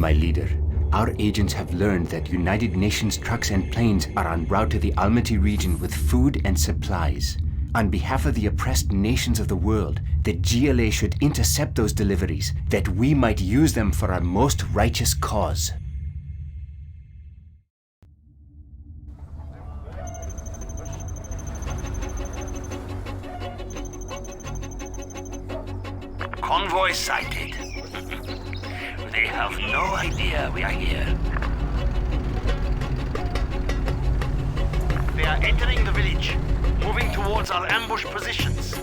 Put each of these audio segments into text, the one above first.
My leader, our agents have learned that United Nations trucks and planes are en route to the Almaty region with food and supplies. On behalf of the oppressed nations of the world, the GLA should intercept those deliveries, that we might use them for our most righteous cause. Convoy sighted. They have no idea we are here. They are entering the village, moving towards our ambush positions.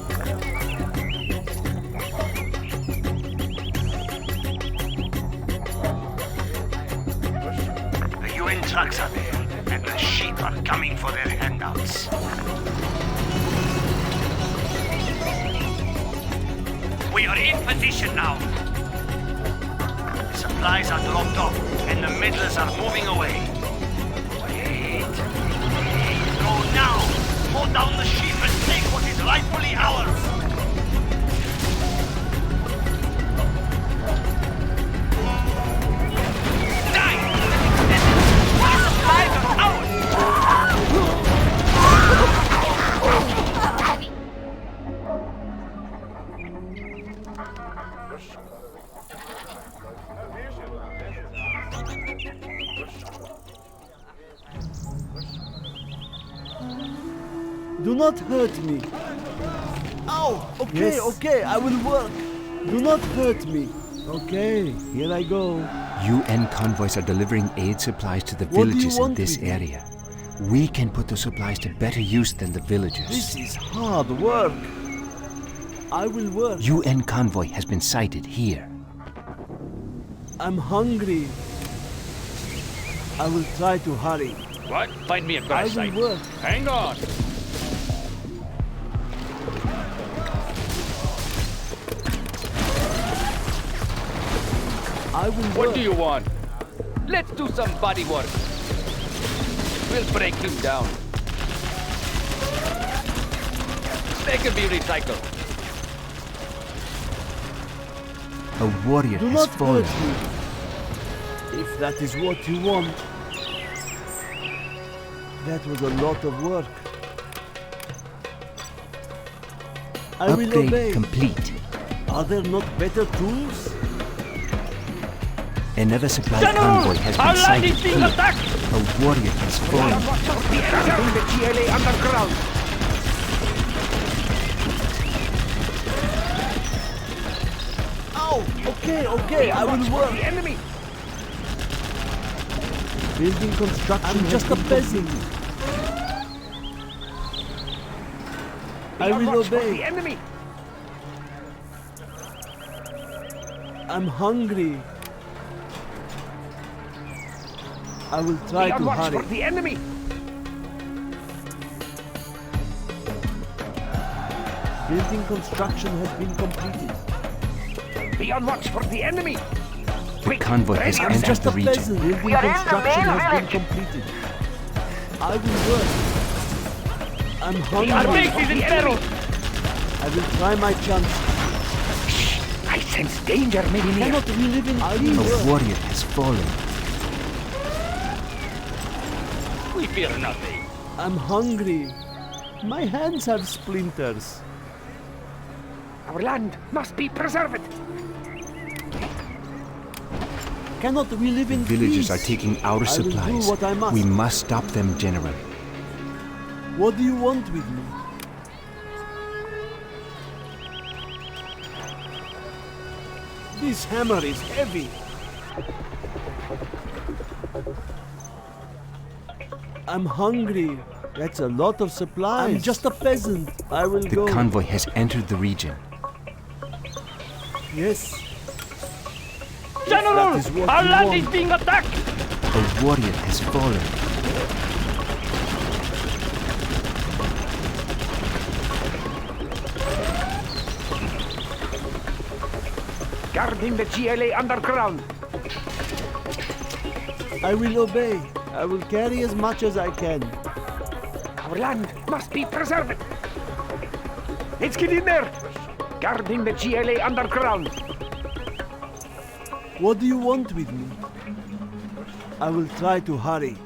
The UN trucks are there, and the sheep are coming for their handouts. We are in position now. The supplies are dropped off, and the meddlers are moving away. Wait. Go now! Hold down the sheep and take what is rightfully ours! Die! The supplies are ours! Do not hurt me. Ow! Okay, I will work. Do not hurt me. Okay, here I go. UN convoys are delivering aid supplies to the What do you villages in want this with me? area. We can put the supplies to better use than the villagers. This is hard work. I will work. UN convoy has been sighted here. I'm hungry. I will try to hurry. What? Find me a I crash will site. work. Hang on. I will What work. do you want? Let's do some body work. We'll break him down. They can be recycled. A warrior Do has not fallen. hurt me. If that is what you want. That was a lot of work. I will Upgrade obey. complete. Are there not better tools? Another supply General! convoy has Our been land sighted is being here. attacked! A warrior has fallen. Bring the GLA underground. Ow! Okay, I will work. The enemy. Building construction. I'm just a peasant. I will The obey. enemy. I'm hungry. I will try to hurry. the enemy. Building construction has been completed. Be on watch for the enemy. The convoy has I'm entered just the a region. peasant. Building We are in the construction main has been village. completed. I will work. I'm Our hungry. base is in peril. I will try my chance. I sense danger maybe near. Cannot we live in A peace? warrior has fallen. We fear nothing. I'm hungry. My hands have splinters. Our land must be preserved. Cannot we live in Villagers peace? are taking our I will do supplies. what I must. We must stop them, General. What do you want with me? This hammer is heavy. I'm hungry. That's a lot of supplies. I'm just a peasant. I will The go. convoy has entered the region. Yes. General, That is what our you land want. is being attacked. A warrior has fallen. Guarding the GLA underground. I will obey. I will carry as much as I can. Our land must be preserved. Let's get in there. Guarding the GLA underground. What do you want with me? I will try to hurry.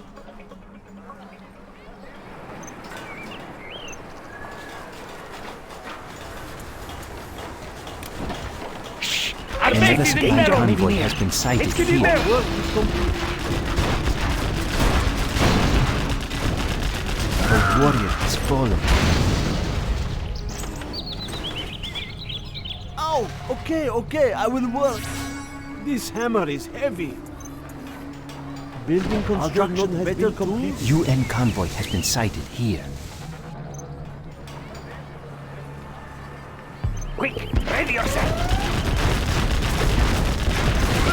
Another supply convoy has been sighted here. Work is complete. A warrior has fallen. Ow! Okay, I will work. This hammer is heavy. Building construction has been complete. UN convoy has been sighted here. Quick, ready yourself.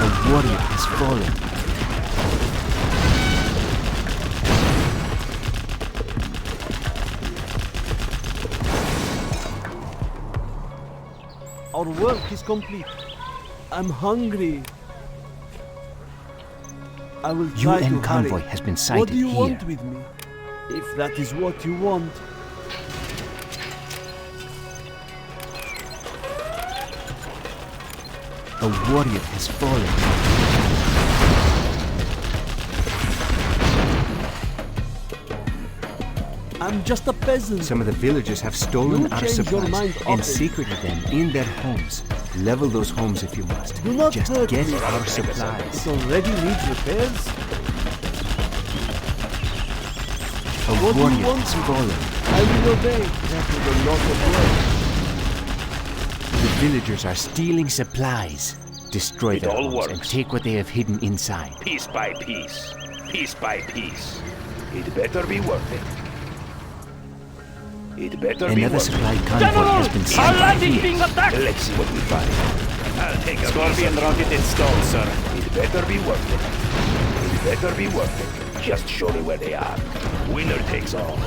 A warrior has fallen. Our work is complete. I'm hungry. I will try UN to convoy hurry. has been sighted What do you here. want with me? If that is what you want. A warrior has fallen. I'm just a peasant. Some of the villagers have stolen You our change your supplies mind and often. secreted them in their homes. Level those homes if you must. Do not Just hurt get me. our It supplies. already needs repairs. A What do you warrior want has with me? fallen. I will obey. That is a lot of work. The villagers are stealing supplies. Destroy It their all homes and works. take what they have hidden inside. Piece by piece. Piece by piece. It better be worth it. It better be Another worth it. supply convoy has been sighted here. attacked! Let's see what we find. I'll take a Scorpion rocket installed, sir. It better be worth it. It better be worth it. Just show me where they are. Winner takes all.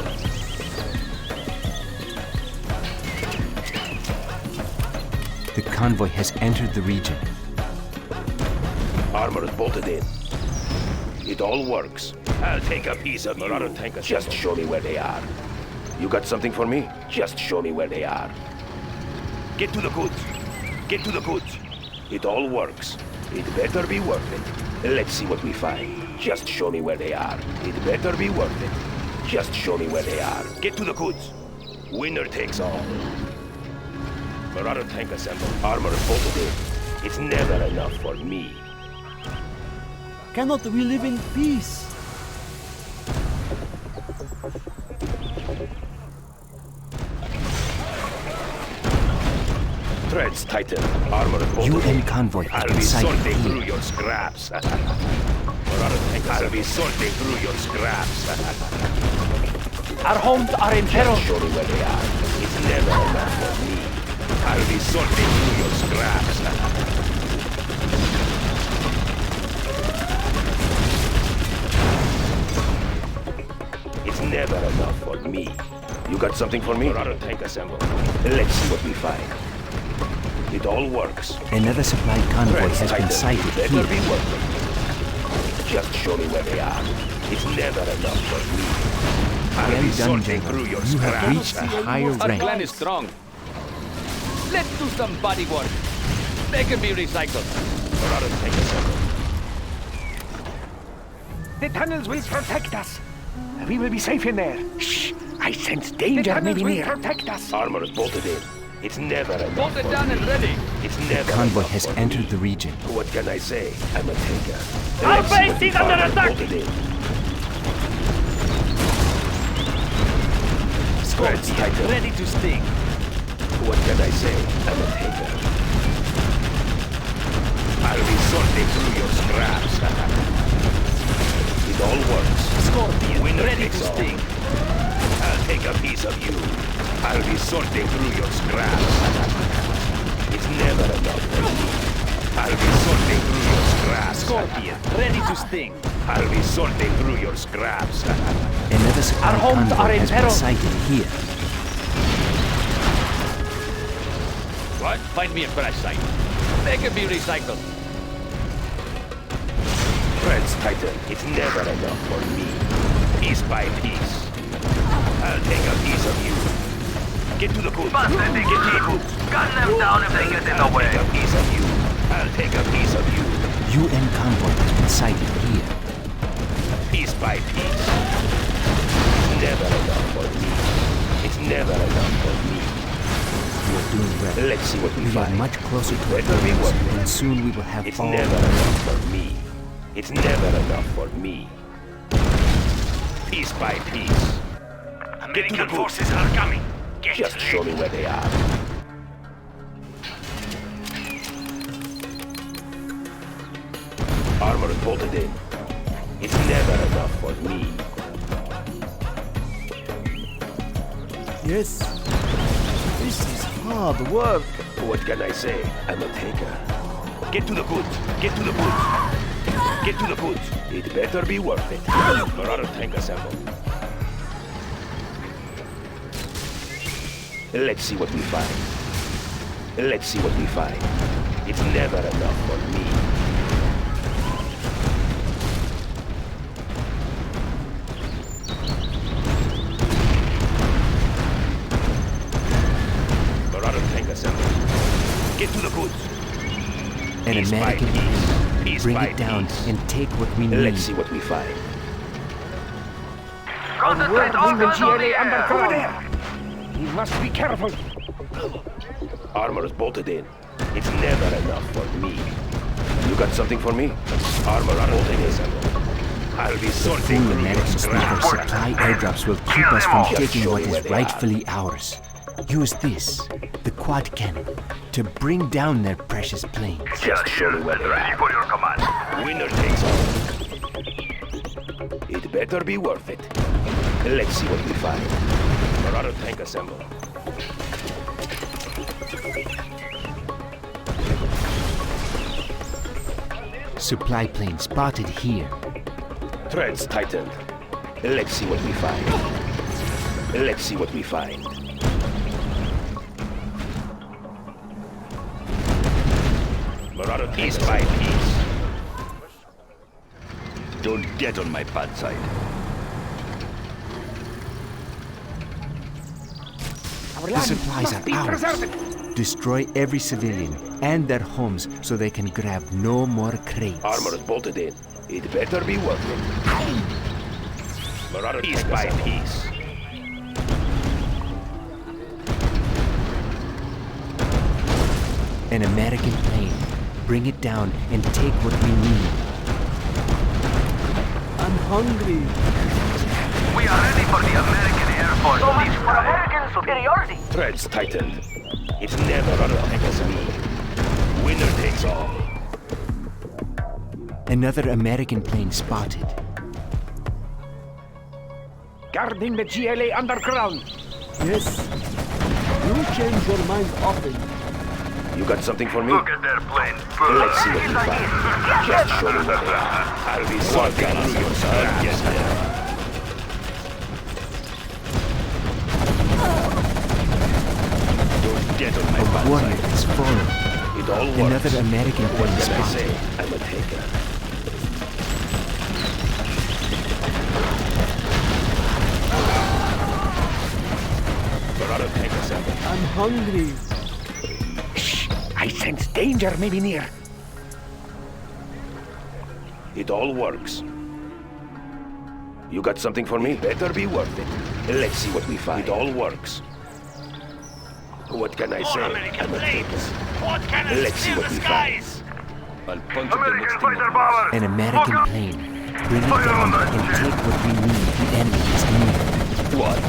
The convoy has entered the region. Armor is bolted in. It all works. I'll take a piece of you. Just show me where they are. You got something for me? Just show me where they are. Get to the goods. Get to the goods. It all works. It better be worth it. Let's see what we find. Just show me where they are. It better be worth it. Just show me where they are. Get to the goods. Winner takes all. Marauder tank assembled. Armor bolted in. It's never enough for me. Cannot we live in peace? Threads tighten. Armor bolted UN in. convoy has I'll been be sighted sorting through here. your scraps. I'll be sorting through your scraps. Our homes are in peril. Show me where they are. It's never enough for me. I'll be sorting through your scraps. It's never enough for me. You got something for me? Marauder tank assembled. Let's see what we find. It all works. Another supply convoy Threads has been tighten. sighted Better here. be worth it. Just show me where they are. It's never enough for me. I'll be Well done, sorting through General. your You have scraps. reached a higher Our rank. clan is strong. Let's do some body work. They can be recycled. Marauder tank assembled. The tunnels will protect us. We will be safe in there. Shh! I sense danger maybe near. Protect us. Armor is bolted in. It's never enough. Bolted for down me. and ready. It's never Convoy enough has for entered me. the region. What can I say? I'm a taker. Our Let's see base what we is under find. attack. Bolted in. Scorpion, Threads tighten. ready to sting. What can I say? I'm a taker. I'll be sorting through your scraps. It all works. Scorpion, Winner ready takes to all. sting. I'll take a piece of you. I'll be sorting through your scraps. It's never enough for me. I'll be sorting through your scraps. Scorpion, ready to sting. I'll be sorting through your scraps. Another supply Our homes convoy are in has been peril. sighted here. What? Find me a fresh site. They can be recycled. Threads tighten. It's never enough for me. Piece by piece. I'll take a piece of you. Get to the goods. Get to the goods. Gun them down if they get in the way. I'll take a piece of you. I'll take a piece of you. UN convoy has been sighted here. Piece by piece. It's never enough for me. It's never enough for me. We are doing well. Let's see what we We are find. much closer to our Better be goals, worth it. and soon we will have It's all. never enough for me. It's never enough for me. Piece by piece. American forces are coming. Get Just ready. show me where they are. Armor bolted in. It's never enough for me. Yes. This is hard work. What can I say? I'm a taker. Get to the goods. Get to the goods. Get to the goods. It better be worth it. Marauder tank assembled. Let's see what we find. Let's see what we find. It's never enough for me. Marauder tank assembled. Get to the goods. An Piece by American piece. plane. Piece Bring by it down piece. and take what we need. Let's see what we find. Concentrate all The guns on the GLA air. underground. We must be careful. Armor is bolted in. It's never enough for me. You got something for me? Armor bolted in. I'll be sorting Full through your American sniper scraps. supply airdrops will keep us from Just taking show what me where is they are. rightfully ours. Use this, the quad cannon, to bring down their precious planes. Just show me where they are. For your command. Winner takes all. It better be worth it. Let's see what we find. Marauder tank assembled. Supply plane spotted here. Threads tightened. Let's see what we find. Let's see what we find. Marauder piece by piece. Don't get on my bad side. The supplies are ours. Destroy every civilian and their homes so they can grab no more crates. Armor is bolted in. It better be worth it. Marauder piece by piece. An American plane. Bring it down and take what we need. I'm hungry. We are ready for the American Air Force. So much for American superiority. Threads tightened. It's never enough as me. Winner takes all. Another American plane spotted. Guarding the GLA underground. Yes. You change your mind often. You got something for me? Look at their planes. Let's see what we find. Just show me where they are. I'll be sorting through your scraps. Don't get on my A bad warrior side. has fallen. It all works. Another American What plane can I say? spotted. I'm a taker. Marauder tank assembled. I'm hungry. Shh! I sense danger may be near. It all works. You got something for me? Better be worth it. Let's see what we find. It all works. What can I More say? American I'm a planes. taker. What cannons Let's see steal what the we find. skies? I'll punch at the next thing. An American plane. Bring it down and take what we need. The enemy is near. What?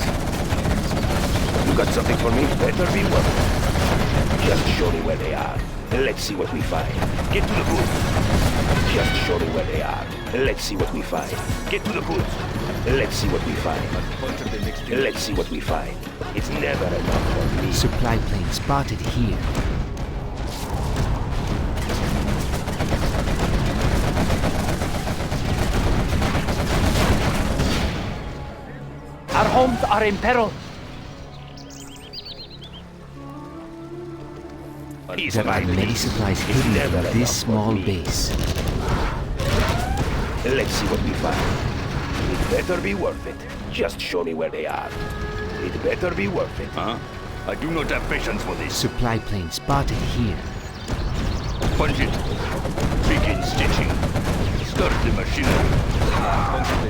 You got something for me? Better be worth it. Just show me where they are. Let's see what we find. Get to the goods. Just show me where they are. Let's see what we find. Get to the goods. Let's see what we find. Punch at the next thing. Let's see what we find. It's never enough for me. Supply plane spotted here. Our homes are in peril. Piece There by are many piece. supplies It's hidden never in enough this for small me. base. Let's see what we find. It better be worth it. Just show me where they are. It better be worth it. Huh? I do not have patience for this. Supply plane spotted here. Punch it. Begin stitching. Start the machinery.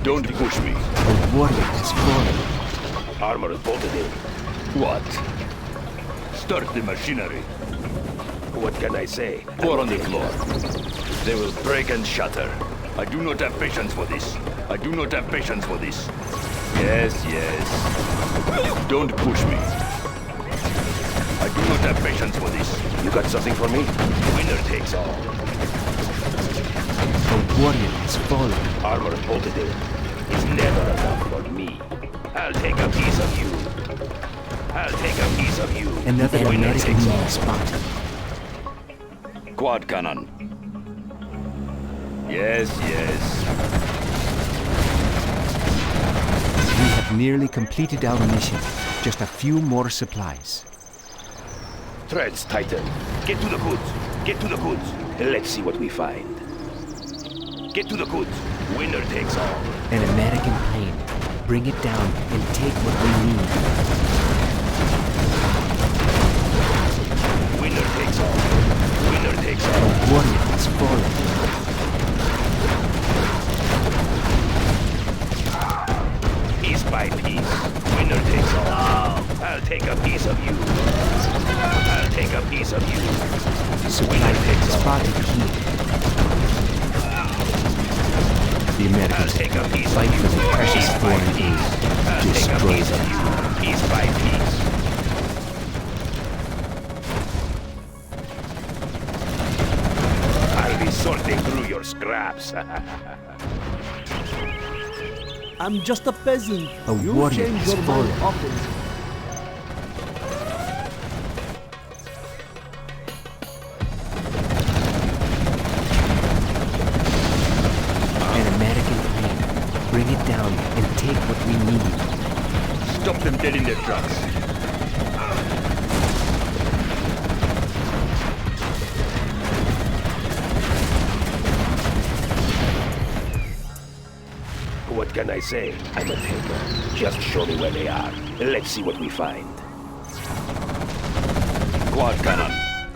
Don't push me. A warrior has fallen. Armor is bolted in. What? Start the machinery. What can I say? Pour on the floor. They will break and shatter. I do not have patience for this. I do not have patience for this. Yes, yes. Don't push me. I do not have patience for this. You got something for me? Winner takes all. A warrior has fallen. Armor bolted in. It's never enough for me. I'll take a piece of you. I'll take a piece of you. Another Winner American takes unit all. spotted. Quad cannon. Yes, yes. We have nearly completed our mission. Just a few more supplies. Threads tighten. Get to the goods. Get to the goods. Let's see what we find. Get to the goods. Winner takes all. An American plane. Bring it down and take what we need. Winner takes all. Winner takes all. A warrior has fallen. Piece by piece. Winner takes all. I'll take a piece of you. I'll take a piece of you. Supply Winner plane takes all. spotted here. The I'll Americans take a piece fight of for you. the precious Piece by foreign piece. aid. I'll take a Destroy piece of them. you. Piece by piece. I'll be sorting through your scraps. I'm just a peasant. A You warrior change has your mind fallen. often. An American plane. Bring it down and take what we need. Stop them dead in their tracks. What can I say? I'm a taker. Just show me where they are. Let's see what we find. Quad cannon.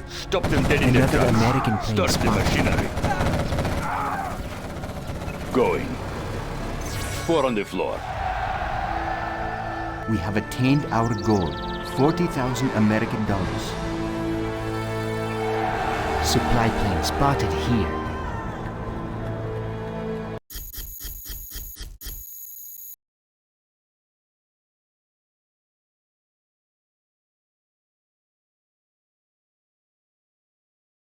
Stop them dead in their Another tracks. American plane Start the spotted. machinery. Going. Pour on the floor. We have attained our goal. $40,000 American dollars. Supply plane spotted here.